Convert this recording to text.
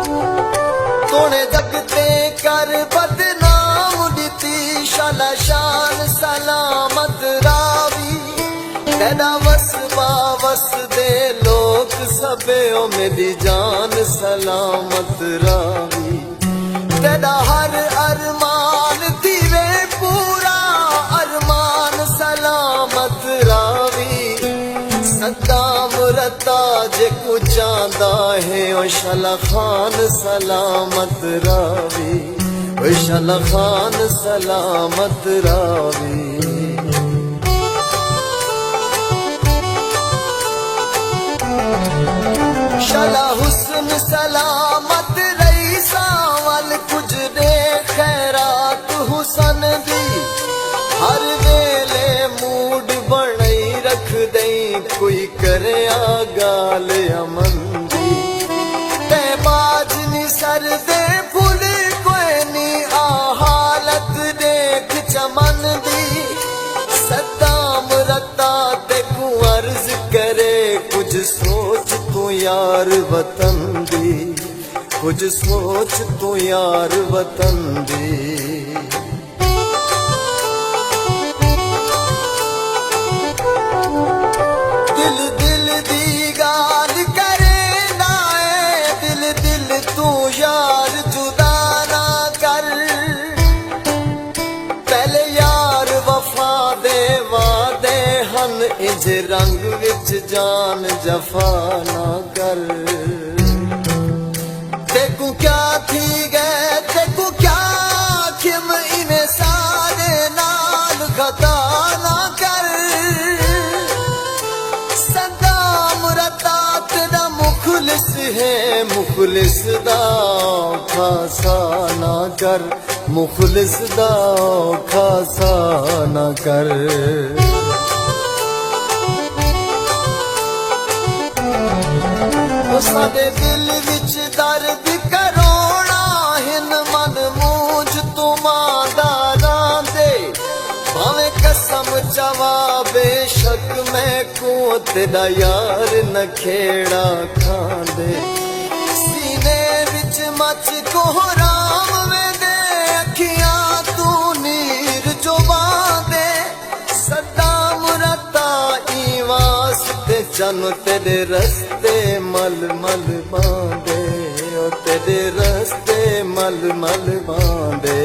तोने जगते कर बदनाम दिती शाला शान सलामत रावी तेरा वसवा वस दे लोग सबे ओ मेरी जान सलामत रावी तेरा हर अरमान थीवे पूरा अरमान सलामत रावी सद्दाम रता जे को चांदा है ओ शाला खान सलामत रावी ओ शाला खान सलामत रावी शाला हुस्न सलामत रही सावल कुछ दे खैरात हुसन दी हर वेले मूड बनई रख दई कोई करे गाल अमन दी ते बाज नी सर दे फुल कोई नी आ हालत देख चमन दी सद्दाम रता ते को अर्ज करे कुछ सोच तू यार वतन दी कुछ सोच तू यार वतन दी दिल दिल दी गाल करे नाए दिल दिल तू यार जुदा ना कर पहले यार वफा दे वादे हन इंज रंग विच जान जफा ना कर तेकू क्या थी गए तेकू क्या खिम इन्हें सारे नाल खता ना कर सद्दाम रता तेरा मुखलिस है मुखलिस दा खासा ना कर मुखलिस दा खासा ना कर साडे दिल विच दर्द करोना हिन मन मूंझ तुमादारा दे भावे कसम चवा बेशक मैं को तेरा यार न खेड़ा खांदे सीने विच मच कोहराम वेंदे अखियां तू नीर जो बांदे सद्दाम रता ई वास्ते चन तेरे रस्ते मल मल बांधे ओ तेरे रस्ते मल मल बांधे